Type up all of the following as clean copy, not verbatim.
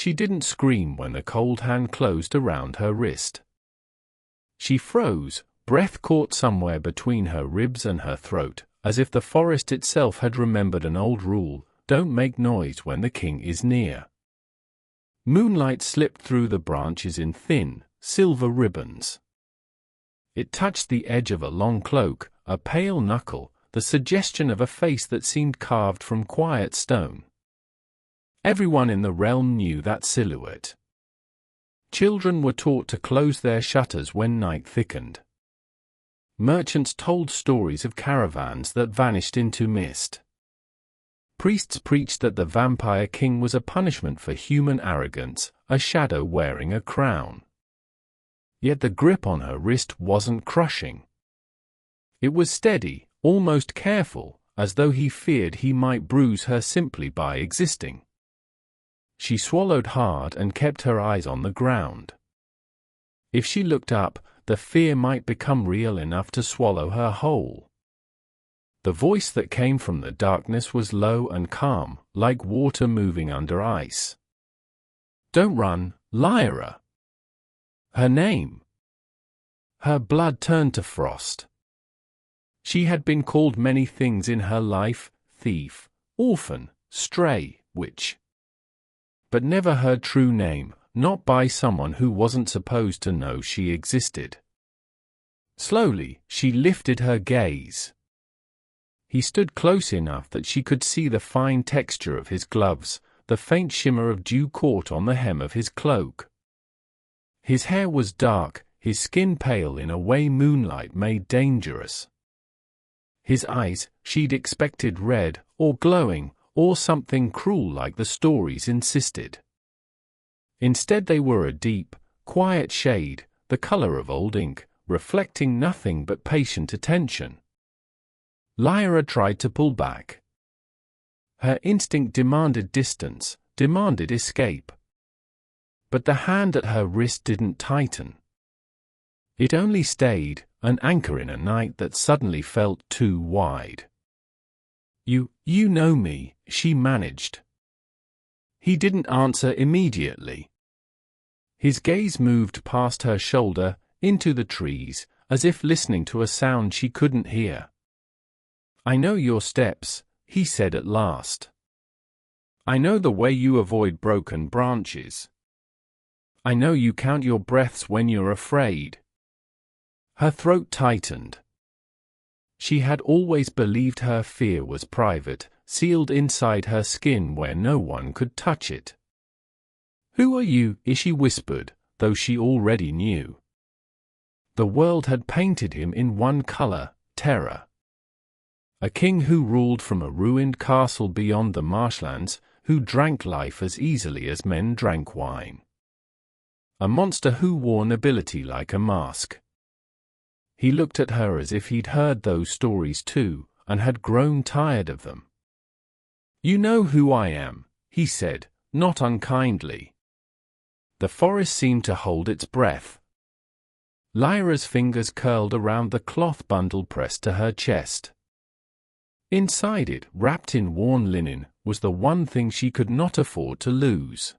She didn't scream when the cold hand closed around her wrist. She froze, breath caught somewhere between her ribs and her throat, as if the forest itself had remembered an old rule: don't make noise when the king is near. Moonlight slipped through the branches in thin, silver ribbons. It touched the edge of a long cloak, a pale knuckle, the suggestion of a face that seemed carved from quiet stone. Everyone in the realm knew that silhouette. Children were taught to close their shutters when night thickened. Merchants told stories of caravans that vanished into mist. Priests preached that the vampire king was a punishment for human arrogance, a shadow wearing a crown. Yet the grip on her wrist wasn't crushing. It was steady, almost careful, as though he feared he might bruise her simply by existing. She swallowed hard and kept her eyes on the ground. If she looked up, the fear might become real enough to swallow her whole. The voice that came from the darkness was low and calm, like water moving under ice. "Don't run, Liora." Her name. Her blood turned to frost. She had been called many things in her life: thief, orphan, stray, witch. But never her true name, not by someone who wasn't supposed to know she existed. Slowly, she lifted her gaze. He stood close enough that she could see the fine texture of his gloves, the faint shimmer of dew caught on the hem of his cloak. His hair was dark, his skin pale in a way moonlight made dangerous. His eyes, she'd expected red, or glowing, or something cruel like the stories insisted. Instead they were a deep, quiet shade, the color of old ink, reflecting nothing but patient attention. Liora tried to pull back. Her instinct demanded distance, demanded escape. But the hand at her wrist didn't tighten. It only stayed, an anchor in a night that suddenly felt too wide. You know me," she managed. He didn't answer immediately. His gaze moved past her shoulder, into the trees, as if listening to a sound she couldn't hear. "I know your steps," he said at last. "I know the way you avoid broken branches. I know you count your breaths when you're afraid." Her throat tightened. She had always believed her fear was private, sealed inside her skin where no one could touch it. "Who are you?" she whispered, though she already knew. The world had painted him in one color: terror. A king who ruled from a ruined castle beyond the marshlands, who drank life as easily as men drank wine. A monster who wore nobility like a mask. He looked at her as if he'd heard those stories too, and had grown tired of them. "You know who I am," he said, not unkindly. The forest seemed to hold its breath. Liora's fingers curled around the cloth bundle pressed to her chest. Inside it, wrapped in worn linen, was the one thing she could not afford to lose.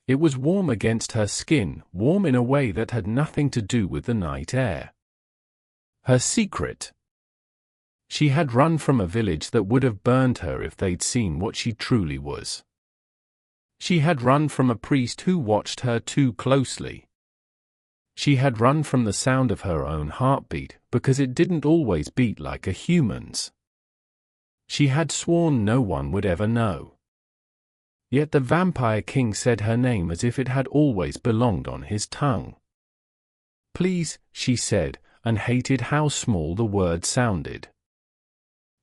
It was warm against her skin, warm in a way that had nothing to do with the night air. Her secret. She had run from a village that would have burned her if they'd seen what she truly was. She had run from a priest who watched her too closely. She had run from the sound of her own heartbeat, because it didn't always beat like a human's. She had sworn no one would ever know. Yet the vampire king said her name as if it had always belonged on his tongue. "Please," she said, and hated how small the word sounded.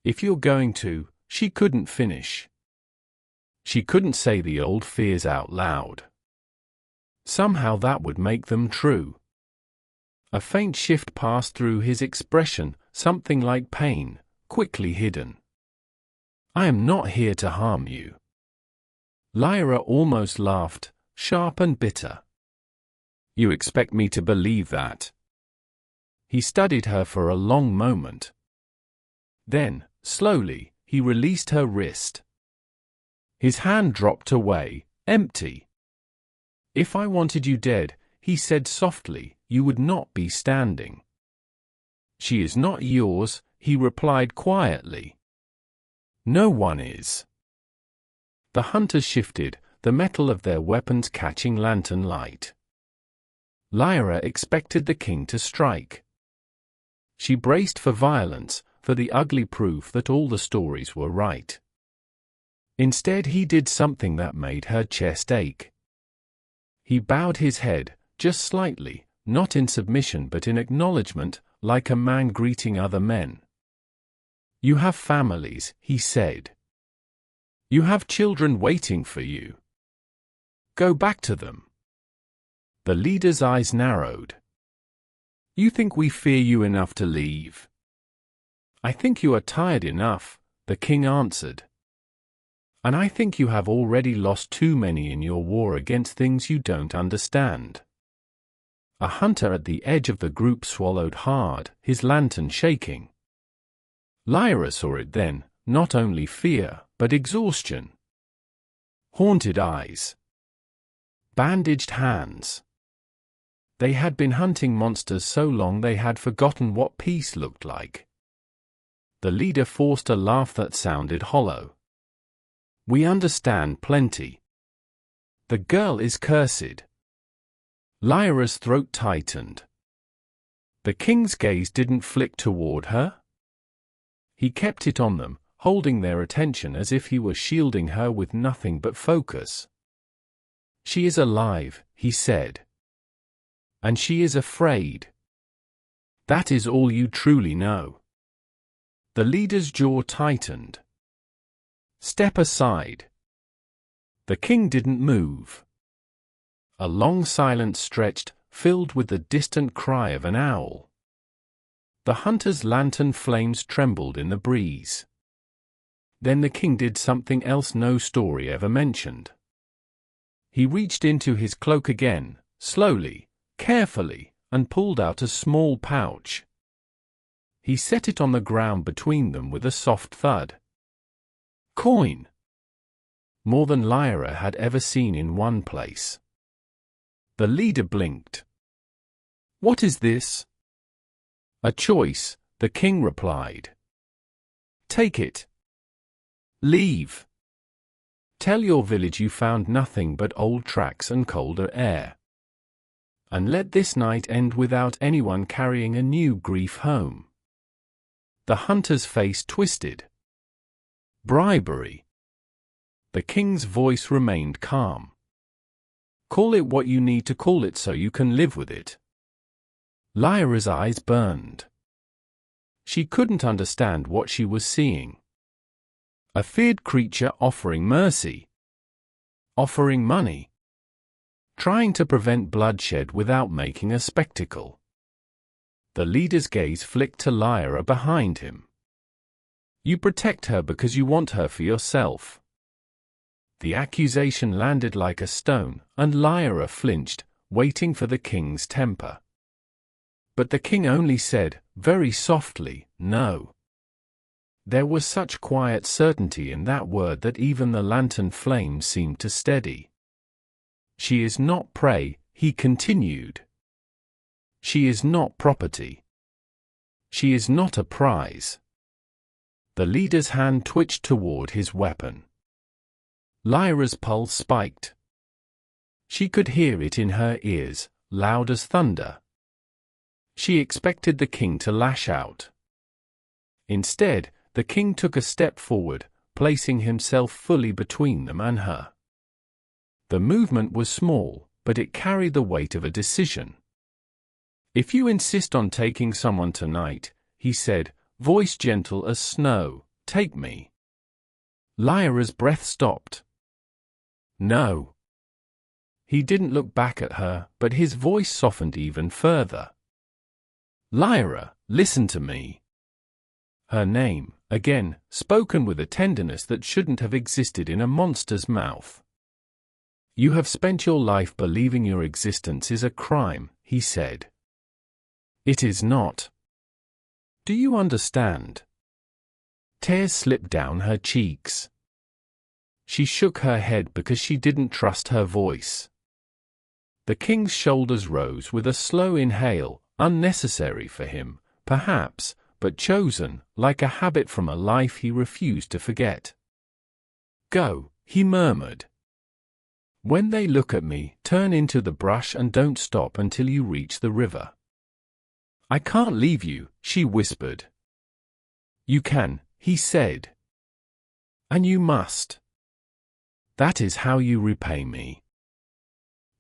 "If you're going to," she couldn't finish. She couldn't say the old fears out loud. Somehow that would make them true. A faint shift passed through his expression, something like pain, quickly hidden. "I am not here to harm you." Liora almost laughed, sharp and bitter. "You expect me to believe that?" He studied her for a long moment. Then, slowly, he released her wrist. His hand dropped away, empty. If I wanted you dead, he said softly, you would not be standing. She is not yours, he replied quietly. No one is. The hunters shifted, the metal of their weapons catching lantern light. Liora expected the king to strike. She braced for violence, for the ugly proof that all the stories were right. Instead he did something that made her chest ache. He bowed his head, just slightly, not in submission but in acknowledgement, like a man greeting other men. You have families, he said. You have children waiting for you. Go back to them. The leader's eyes narrowed. You think we fear you enough to leave? I think you are tired enough, the king answered. And I think you have already lost too many in your war against things you don't understand. A hunter at the edge of the group swallowed hard, his lantern shaking. Liora saw it then, not only fear, but exhaustion. Haunted eyes. Bandaged hands. They had been hunting monsters so long they had forgotten what peace looked like. The leader forced a laugh that sounded hollow. We understand plenty. The girl is cursed. Liora's throat tightened. The king's gaze didn't flick toward her. He kept it on them, holding their attention as if he were shielding her with nothing but focus. She is alive, he said. And she is afraid. That is all you truly know. The leader's jaw tightened. Step aside. The king didn't move. A long silence stretched, filled with the distant cry of an owl. The hunter's lantern flames trembled in the breeze. Then the king did something else no story ever mentioned. He reached into his cloak again, slowly, carefully, and pulled out a small pouch. He set it on the ground between them with a soft thud. Coin. More than Liora had ever seen in one place. The leader blinked. What is this? A choice, the king replied. Take it. Leave. Tell your village you found nothing but old tracks and colder air. And let this night end without anyone carrying a new grief home. The hunter's face twisted. Bribery. The king's voice remained calm. Call it what you need to call it so you can live with it. Liora's eyes burned. She couldn't understand what she was seeing. A feared creature offering mercy. Offering money. Trying to prevent bloodshed without making a spectacle. The leader's gaze flicked to Liora behind him. You protect her because you want her for yourself. The accusation landed like a stone, and Liora flinched, waiting for the king's temper. But the king only said, very softly, no. There was such quiet certainty in that word that even the lantern flame seemed to steady. She is not prey, he continued. She is not property. She is not a prize. The leader's hand twitched toward his weapon. Liora's pulse spiked. She could hear it in her ears, loud as thunder. She expected the king to lash out. Instead, the king took a step forward, placing himself fully between them and her. The movement was small, but it carried the weight of a decision. If you insist on taking someone tonight, he said, voice gentle as snow, take me. Liora's breath stopped. No. He didn't look back at her, but his voice softened even further. Liora, listen to me. Her name, again, spoken with a tenderness that shouldn't have existed in a monster's mouth. You have spent your life believing your existence is a crime, he said. It is not. Do you understand? Tears slipped down her cheeks. She shook her head because she didn't trust her voice. The king's shoulders rose with a slow inhale, unnecessary for him, perhaps, but chosen, like a habit from a life he refused to forget. "Go," he murmured. "When they look at me, turn into the brush and don't stop until you reach the river." "I can't leave you," she whispered. "You can," he said. "And you must. That is how you repay me."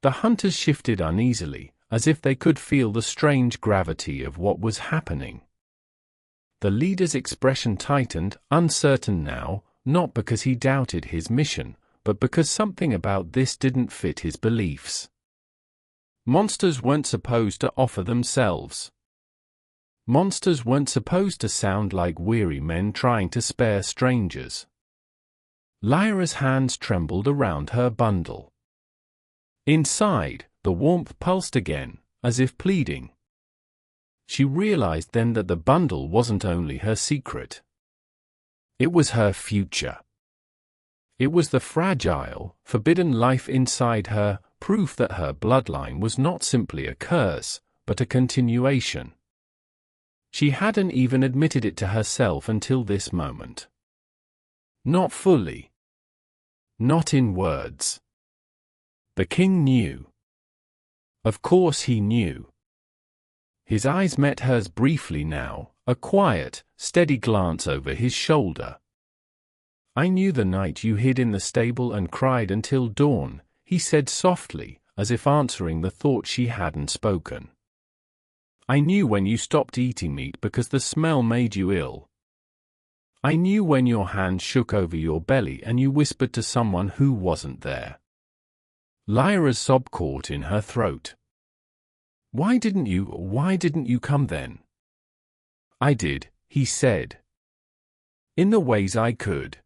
The hunters shifted uneasily, as if they could feel the strange gravity of what was happening. The leader's expression tightened, uncertain now, not because he doubted his mission, but because something about this didn't fit his beliefs. Monsters weren't supposed to offer themselves. Monsters weren't supposed to sound like weary men trying to spare strangers. Lyora's hands trembled around her bundle. Inside, the warmth pulsed again, as if pleading. She realized then that the bundle wasn't only her secret. It was her future. It was the fragile, forbidden life inside her, proof that her bloodline was not simply a curse, but a continuation. She hadn't even admitted it to herself until this moment. Not fully. Not in words. The king knew. Of course he knew. His eyes met hers briefly now, a quiet, steady glance over his shoulder. "I knew the night you hid in the stable and cried until dawn," he said softly, as if answering the thought she hadn't spoken. "I knew when you stopped eating meat because the smell made you ill. I knew when your hand shook over your belly and you whispered to someone who wasn't there." Lyora's sob caught in her throat. Why didn't you come then?" "I did," he said. "In the ways I could."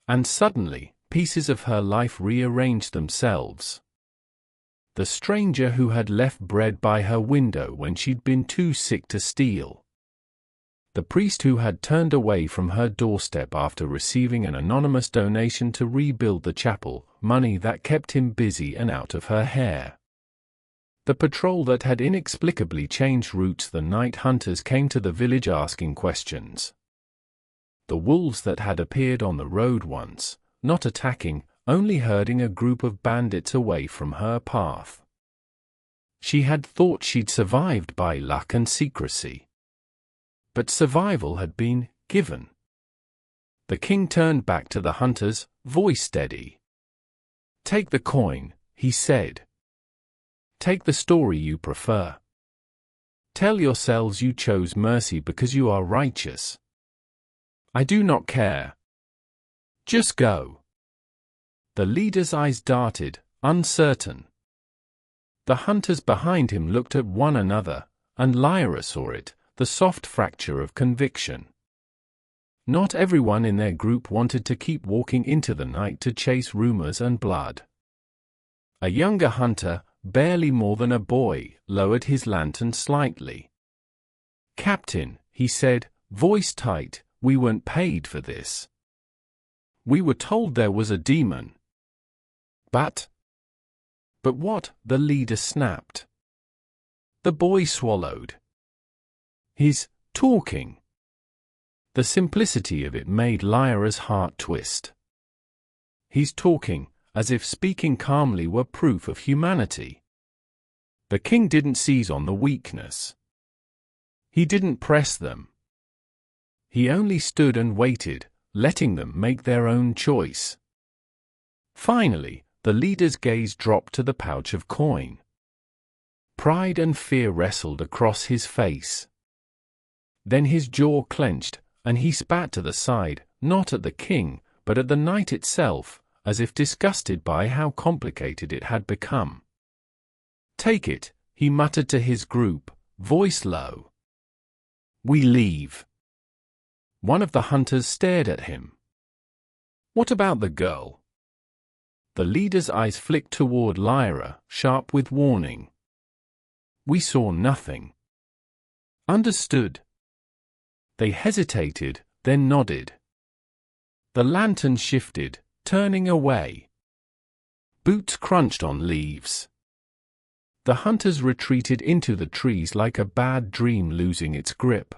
And suddenly, pieces of her life rearranged themselves. The stranger who had left bread by her window when she'd been too sick to steal. The priest who had turned away from her doorstep after receiving an anonymous donation to rebuild the chapel, money that kept him busy and out of her hair. The patrol that had inexplicably changed routes the night hunters came to the village asking questions. The wolves that had appeared on the road once, not attacking, only herding a group of bandits away from her path. She had thought she'd survived by luck and secrecy. But survival had been given. The king turned back to the hunters, voice steady. "Take the coin," he said. "Take the story you prefer. Tell yourselves you chose mercy because you are righteous. I do not care. Just go." The leader's eyes darted, uncertain. The hunters behind him looked at one another, and Liora saw it, the soft fracture of conviction. Not everyone in their group wanted to keep walking into the night to chase rumors and blood. A younger hunter, barely more than a boy, lowered his lantern slightly. "Captain," he said, voice tight, "we weren't paid for this. We were told there was a demon." But what?" the leader snapped. The boy swallowed. "He's talking." The simplicity of it made Lyora's heart twist. "He's talking," as if speaking calmly were proof of humanity. The king didn't seize on the weakness. He didn't press them. He only stood and waited, letting them make their own choice. Finally, the leader's gaze dropped to the pouch of coin. Pride and fear wrestled across his face. Then his jaw clenched, and he spat to the side, not at the king, but at the night itself, as if disgusted by how complicated it had become. "Take it," he muttered to his group, voice low. "We leave." One of the hunters stared at him. "What about the girl?" The leader's eyes flicked toward Liora, sharp with warning. "We saw nothing." "Understood." They hesitated, then nodded. The lantern shifted, turning away. Boots crunched on leaves. The hunters retreated into the trees like a bad dream losing its grip.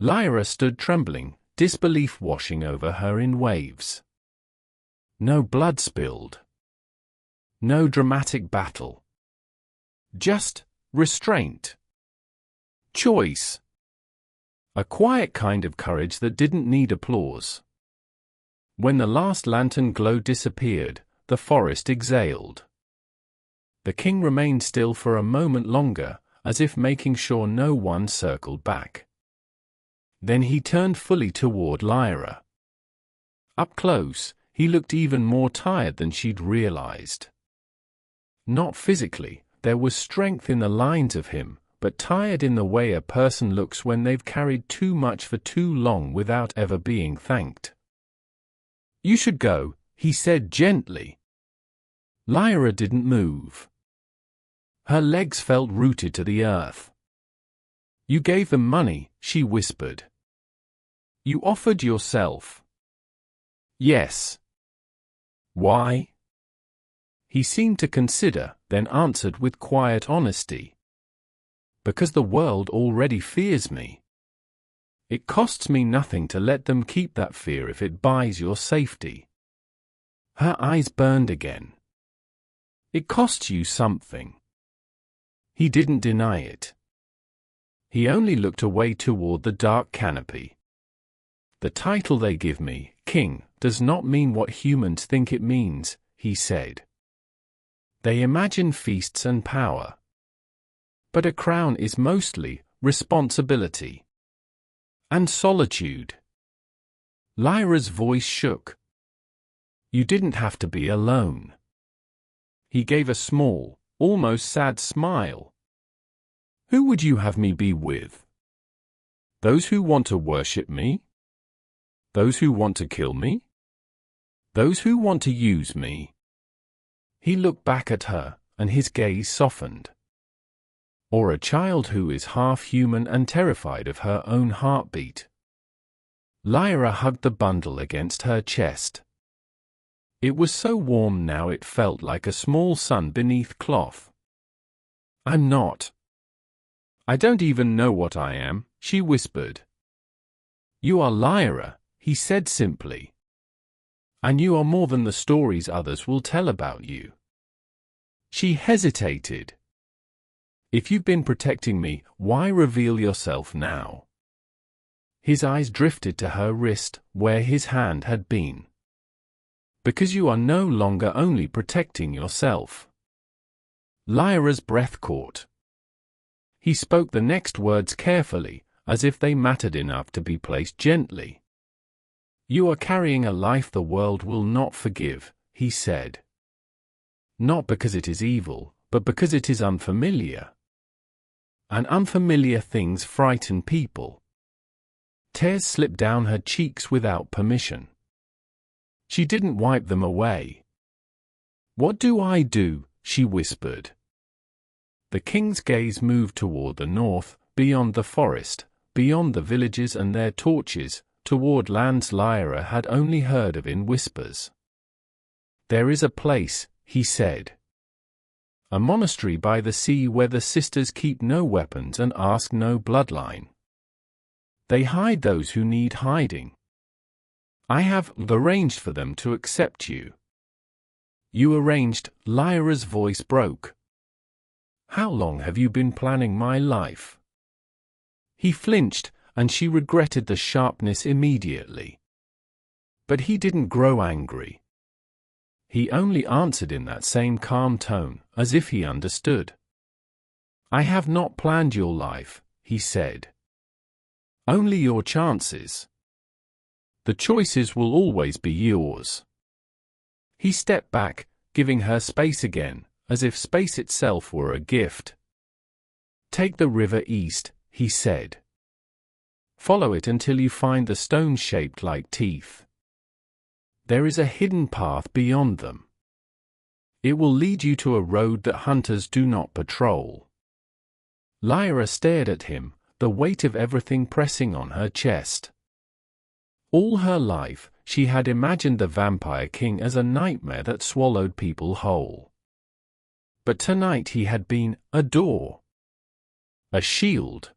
Liora stood trembling, disbelief washing over her in waves. No blood spilled. No dramatic battle. Just restraint. Choice. A quiet kind of courage that didn't need applause. When the last lantern glow disappeared, the forest exhaled. The king remained still for a moment longer, as if making sure no one circled back. Then he turned fully toward Liora. Up close, he looked even more tired than she'd realized. Not physically, there was strength in the lines of him, but tired in the way a person looks when they've carried too much for too long without ever being thanked. "You should go," he said gently. Liora didn't move. Her legs felt rooted to the earth. "You gave them money," she whispered. "You offered yourself." "Yes." "Why?" He seemed to consider, then answered with quiet honesty. "Because the world already fears me. It costs me nothing to let them keep that fear if it buys your safety." Her eyes burned again. "It costs you something." He didn't deny it. He only looked away toward the dark canopy. "The title they give me, king, does not mean what humans think it means," he said. "They imagine feasts and power. But a crown is mostly responsibility. And solitude." Lyora's voice shook. "You didn't have to be alone." He gave a small, almost sad smile. "Who would you have me be with? Those who want to worship me? Those who want to kill me? Those who want to use me?" He looked back at her, and his gaze softened. "Or a child who is half human and terrified of her own heartbeat?" Liora hugged the bundle against her chest. It was so warm now it felt like a small sun beneath cloth. "I'm not. I don't even know what I am," she whispered. "You are Liora," he said simply. "And you are more than the stories others will tell about you." She hesitated. "If you've been protecting me, why reveal yourself now?" His eyes drifted to her wrist, where his hand had been. "Because you are no longer only protecting yourself." Lyora's breath caught. He spoke the next words carefully, as if they mattered enough to be placed gently. "You are carrying a life the world will not forgive," he said. "Not because it is evil, but because it is unfamiliar. And unfamiliar things frighten people." Tears slipped down her cheeks without permission. She didn't wipe them away. "What do I do?" she whispered. The king's gaze moved toward the north, beyond the forest, beyond the villages and their torches, toward lands Liora had only heard of in whispers. "There is a place," he said. "A monastery by the sea where the sisters keep no weapons and ask no bloodline. They hide those who need hiding. I have arranged for them to accept you." "You arranged?" Lyora's voice broke. "How long have you been planning my life?" He flinched, and she regretted the sharpness immediately. But he didn't grow angry. He only answered in that same calm tone, as if he understood. "I have not planned your life," he said. "Only your chances. The choices will always be yours." He stepped back, giving her space again, as if space itself were a gift. "Take the river east," he said. "Follow it until you find the stones shaped like teeth. There is a hidden path beyond them. It will lead you to a road that hunters do not patrol." Liora stared at him, the weight of everything pressing on her chest. All her life, she had imagined the Vampire King as a nightmare that swallowed people whole. But tonight he had been a door, a shield,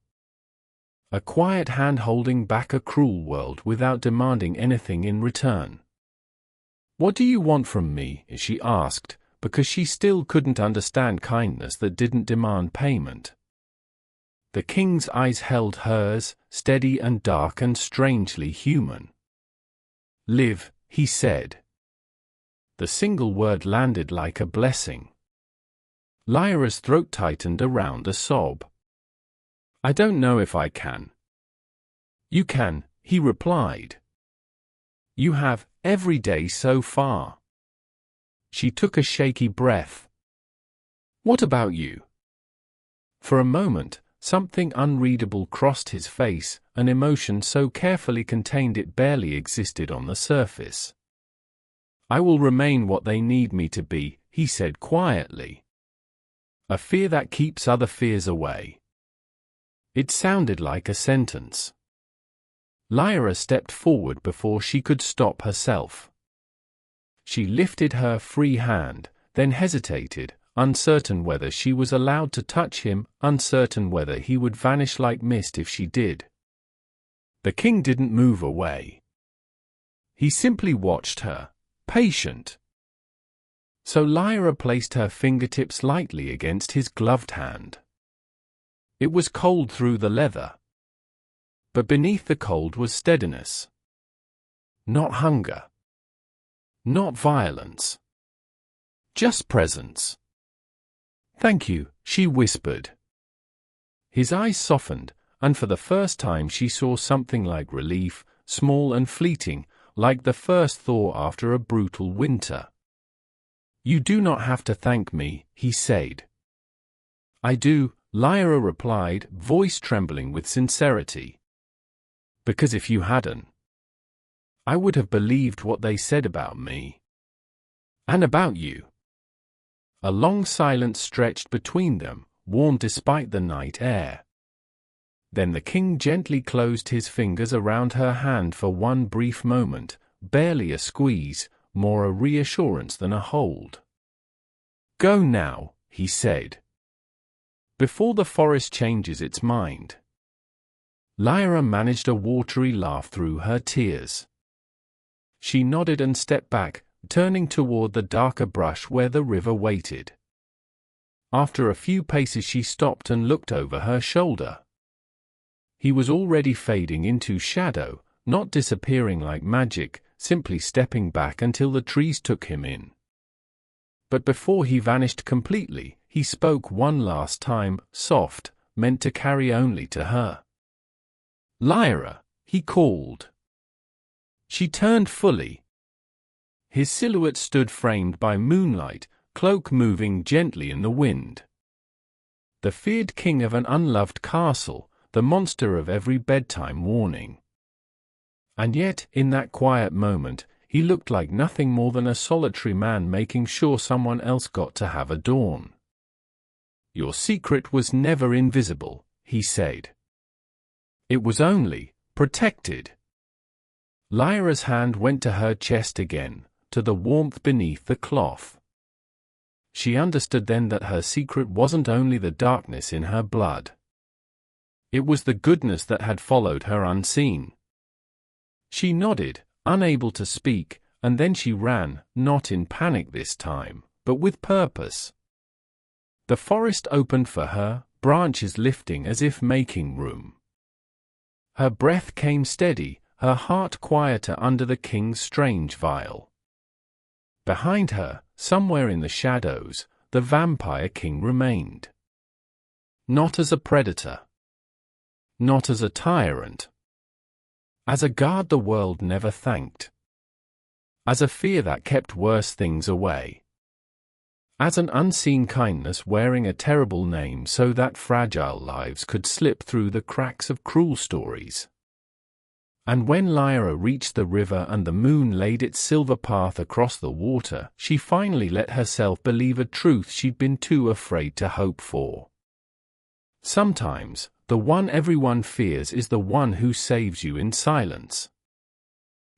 a quiet hand holding back a cruel world without demanding anything in return. "What do you want from me?" she asked, because she still couldn't understand kindness that didn't demand payment. The king's eyes held hers, steady and dark and strangely human. "Live," he said. The single word landed like a blessing. Lyora's throat tightened around a sob. "I don't know if I can." "You can," he replied. "You have, every day so far." She took a shaky breath. "What about you?" For a moment, something unreadable crossed his face, an emotion so carefully contained it barely existed on the surface. "I will remain what they need me to be," he said quietly. "A fear that keeps other fears away." It sounded like a sentence. Liora stepped forward before she could stop herself. She lifted her free hand, then hesitated, uncertain whether she was allowed to touch him, uncertain whether he would vanish like mist if she did. The king didn't move away. He simply watched her, patient. So Liora placed her fingertips lightly against his gloved hand. It was cold through the leather. But beneath the cold was steadiness. Not hunger. Not violence. Just presence. "Thank you," she whispered. His eyes softened, and for the first time she saw something like relief, small and fleeting, like the first thaw after a brutal winter. "You do not have to thank me," he said. "I do," Liora replied, voice trembling with sincerity. "Because if you hadn't, I would have believed what they said about me. And about you." A long silence stretched between them, warm despite the night air. Then the king gently closed his fingers around her hand for one brief moment, barely a squeeze, more a reassurance than a hold. "Go now," he said. "Before the forest changes its mind." Liora managed a watery laugh through her tears. She nodded and stepped back, turning toward the darker brush where the river waited. After a few paces she stopped and looked over her shoulder. He was already fading into shadow, not disappearing like magic, simply stepping back until the trees took him in. But before he vanished completely, he spoke one last time, soft, meant to carry only to her. "Liora," he called. She turned fully. His silhouette stood framed by moonlight, cloak moving gently in the wind. The feared king of an unloved castle, the monster of every bedtime warning. And yet, in that quiet moment, he looked like nothing more than a solitary man making sure someone else got to have a dawn. "Your secret was never invisible," he said. "It was only protected." Lyora's hand went to her chest again, to the warmth beneath the cloth. She understood then that her secret wasn't only the darkness in her blood. It was the goodness that had followed her unseen. She nodded, unable to speak, and then she ran, not in panic this time, but with purpose. The forest opened for her, branches lifting as if making room. Her breath came steady, her heart quieter under the king's strange vial. Behind her, somewhere in the shadows, the Vampire King remained. Not as a predator. Not as a tyrant. As a guard the world never thanked. As a fear that kept worse things away. As an unseen kindness wearing a terrible name so that fragile lives could slip through the cracks of cruel stories. And when Liora reached the river and the moon laid its silver path across the water, she finally let herself believe a truth she'd been too afraid to hope for. Sometimes, the one everyone fears is the one who saves you in silence.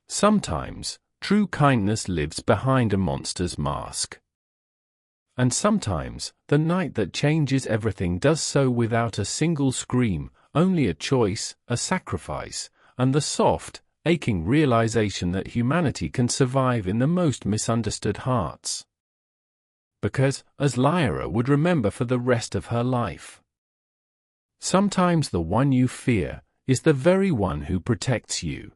Sometimes, true kindness lives behind a monster's mask. And sometimes, the night that changes everything does so without a single scream, only a choice, a sacrifice, and the soft, aching realization that humanity can survive in the most misunderstood hearts. Because, as Liora would remember for the rest of her life, sometimes the one you fear is the very one who protects you.